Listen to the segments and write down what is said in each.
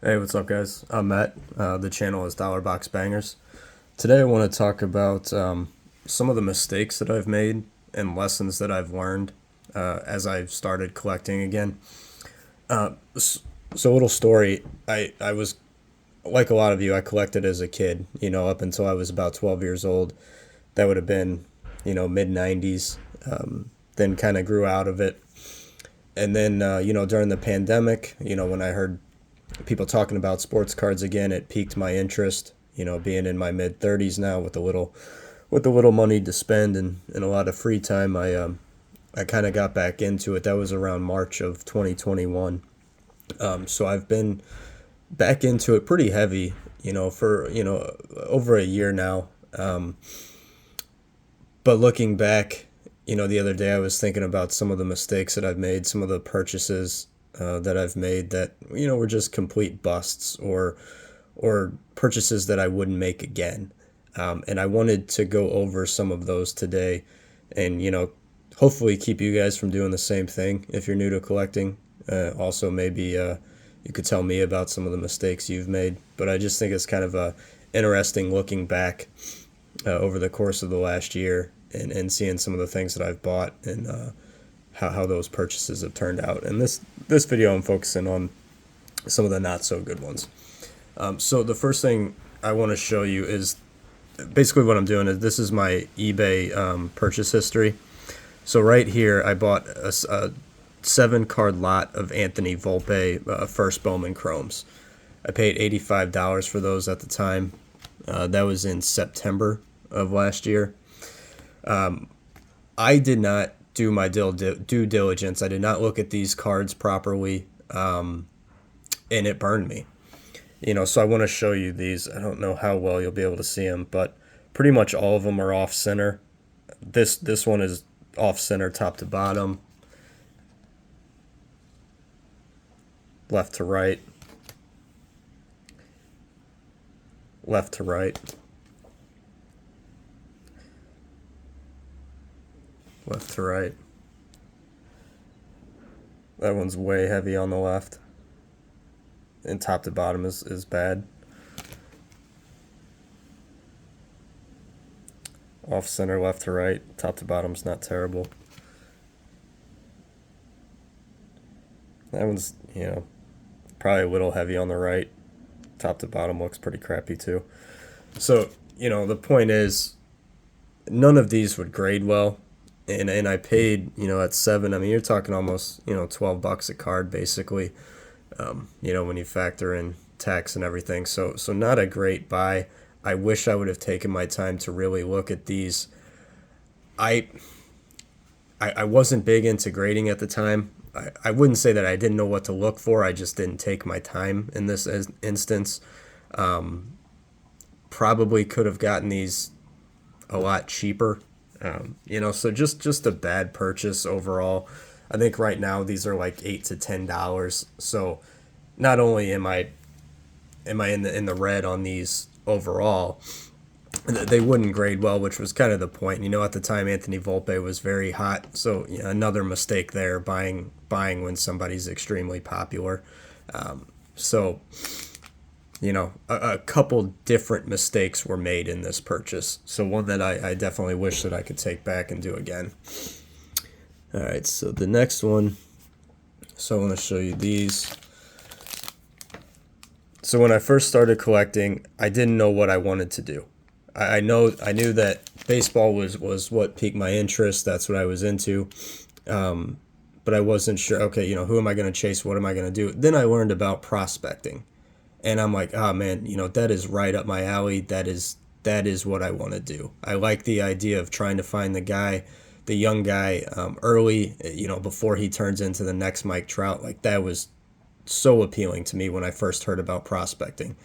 Hey, what's up, guys? I'm Matt. The channel is Dollar Box Bangers. Today, I want to talk about some of the mistakes that I've made and lessons that I've learned as I've started collecting again. So, a little story. I was like a lot of you. I collected as a kid. Up until I was about 12 years old. That would have been, mid 90s. Then kind of grew out of it, and then during the pandemic, when I heard people talking about sports cards again, it piqued my interest. Being in my mid 30s now with a little money to spend and a lot of free time, I kind of got back into it. That was around March of 2021. So I've been back into it pretty heavy, for over a year now. But looking back, the other day I was thinking about some of the mistakes that I've made, some of the purchases that I've made that were just complete busts or purchases that I wouldn't make again. And I wanted to go over some of those today, and hopefully keep you guys from doing the same thing if you're new to collecting. Also, maybe you could tell me about some of the mistakes you've made. But I just think it's kind of interesting looking back over the course of the last year and seeing some of the things that I've bought and how those purchases have turned out. And this video, I'm focusing on some of the not so good ones. So the first thing I want to show you is basically what I'm doing is this is my eBay purchase history. So right here, I bought a 7 card lot of Anthony Volpe first Bowman Chromes. I paid $85 for those at the time. That was in September of last year. I did not do my due diligence. I did not look at these cards properly, and it burned me. So I want to show you these. I don't know how well you'll be able to see them, but pretty much all of them are off center. This one is off center, top to bottom, left to right, left to right, left to right. That one's way heavy on the left, and top to bottom is bad. Off center, left to right, top to bottom's not terrible. That one's, probably a little heavy on the right. Top to bottom looks pretty crappy too. So, the point is, none of these would grade well. And I paid, at 7. I mean, you're talking almost, $12 a card basically, when you factor in tax and everything. So not a great buy. I wish I would have taken my time to really look at these. I I wasn't big into grading at the time. I wouldn't say that I didn't know what to look for. I just didn't take my time in this instance. Probably could have gotten these a lot cheaper. So just a bad purchase overall. I think right now these are like $8 to $10. So not only am I in the red on these overall, they wouldn't grade well, which was kind of the point. At the time Anthony Volpe was very hot, so another mistake there, buying when somebody's extremely popular. So a couple different mistakes were made in this purchase. So one that I definitely wish that I could take back and do again. All right, so the next one. So I want to show you these. So when I first started collecting, I didn't know what I wanted to do. I knew that baseball was what piqued my interest. That's what I was into. But I wasn't sure. Okay, who am I going to chase? What am I going to do? Then I learned about prospecting, and I'm like, oh man, that is right up my alley. That is what I want to do. I like the idea of trying to find the young guy, early, before he turns into the next Mike Trout. Like that was so appealing to me when I first heard about prospecting.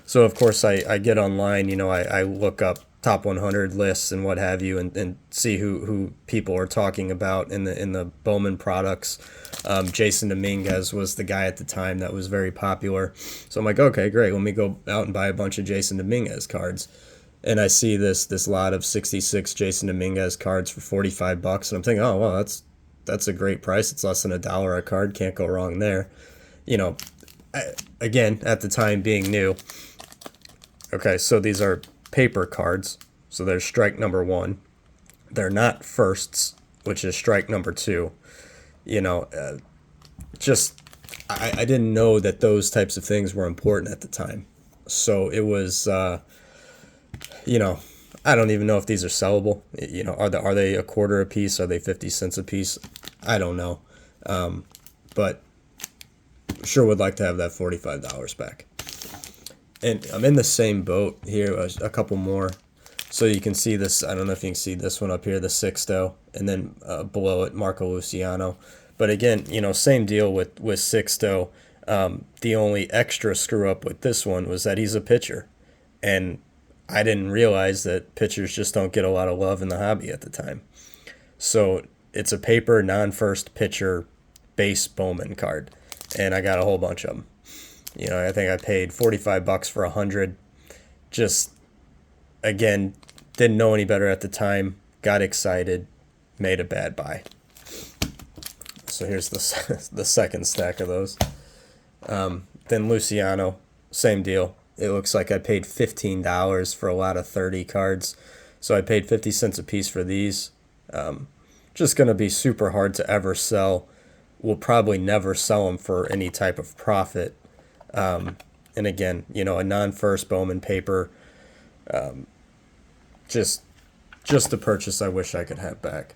So of course I get online, I look up top 100 lists and what have you, and see who people are talking about in the Bowman products. Jason Dominguez was the guy at the time that was very popular. So I'm like, okay, great. Let me go out and buy a bunch of Jason Dominguez cards. And I see this lot of 66 Jason Dominguez cards for $45, and I'm thinking, oh well, that's a great price. It's less than $1 a card. Can't go wrong there. You know, again, at the time being new. Okay, so these are paper cards. So there's strike number one. They're not firsts, which is strike number two. You know, just I didn't know that those types of things were important at the time. So it was, you know, I don't even know if these are sellable. You know, are they a quarter a piece? Are they 50 cents a piece? I don't know. But sure would like to have that $45 back. And I'm in the same boat here, a couple more. So you can see this, I don't know if you can see this one up here, the Sixto, and then below it, Marco Luciano. But again, you know, same deal with Sixto. The only extra screw up with this one was that he's a pitcher. And I didn't realize that pitchers just don't get a lot of love in the hobby at the time. So it's a paper non-first pitcher base Bowman card. And I got a whole bunch of them. You know, I think I paid $45 for 100. Just, again, didn't know any better at the time. Got excited. Made a bad buy. So here's the second stack of those. Then Luciano, same deal. It looks like I paid $15 for a lot of 30 cards. So I paid 50 cents a piece for these. Just going to be super hard to ever sell. We'll probably never sell them for any type of profit. And again, you know, a non-first Bowman paper, just a purchase I wish I could have back.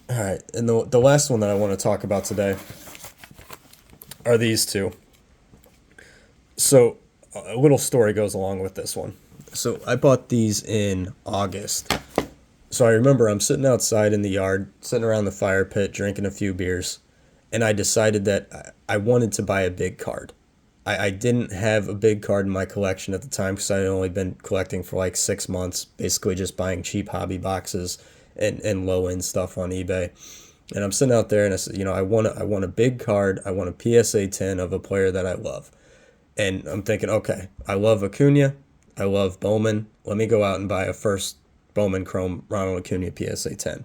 All right, and the last one that I want to talk about today are these two. So a little story goes along with this one. So I bought these in August. So I remember I'm sitting outside in the yard, sitting around the fire pit, drinking a few beers, and I decided that I wanted to buy a big card. I didn't have a big card in my collection at the time because I had only been collecting for like 6 months, basically just buying cheap hobby boxes and low-end stuff on eBay. And I'm sitting out there and I said, you know, I want a big card. I want a PSA 10 of a player that I love. And I'm thinking, okay, I love Acuna. I love Bowman. Let me go out and buy a first Bowman Chrome Ronald Acuna PSA 10.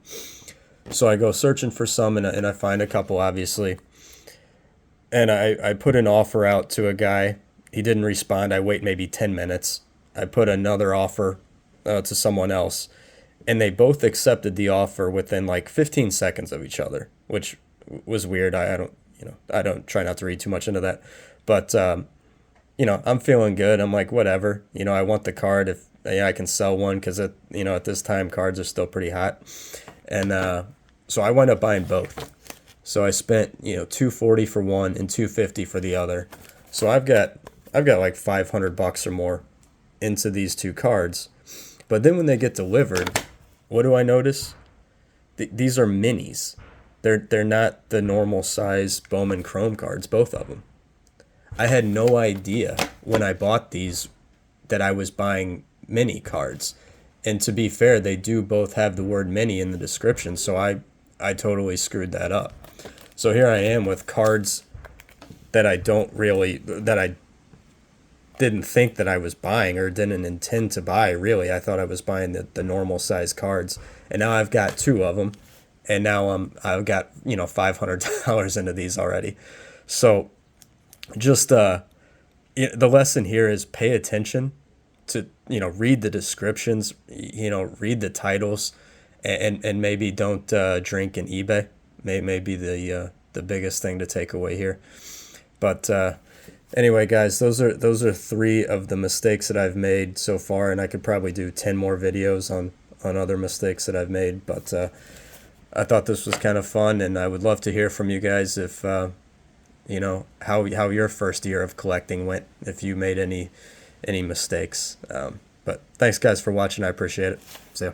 So I go searching for some and I find a couple, obviously. And I put an offer out to a guy. He didn't respond. I wait maybe 10 minutes. I put another offer to someone else. And they both accepted the offer within like 15 seconds of each other, which was weird. I don't try not to read too much into that. But, you know, I'm feeling good. I'm like, whatever. You know, I want the card if I can sell one because, at this time, cards are still pretty hot. And so I wound up buying both. So I spent, $240 for one and $250 for the other. So I've got like $500 or more into these two cards. But then when they get delivered, what do I notice? These are minis. They're not the normal size Bowman Chrome cards, both of them. I had no idea when I bought these that I was buying mini cards. And to be fair, they do both have the word mini in the description, so I totally screwed that up. So here I am with cards that I didn't think that I was buying or didn't intend to buy, really. I thought I was buying the normal size cards. And now I've got two of them. And now I've got, $500 into these already. So just the lesson here is pay attention to, read the descriptions, read the titles, and maybe don't drink in eBay. May be the biggest thing to take away here. But anyway, guys, those are three of the mistakes that I've made so far, and I could probably do 10 more videos on other mistakes that I've made. But I thought this was kind of fun, and I would love to hear from you guys if how your first year of collecting went, if you made any mistakes. But thanks, guys, for watching. I appreciate it. See ya.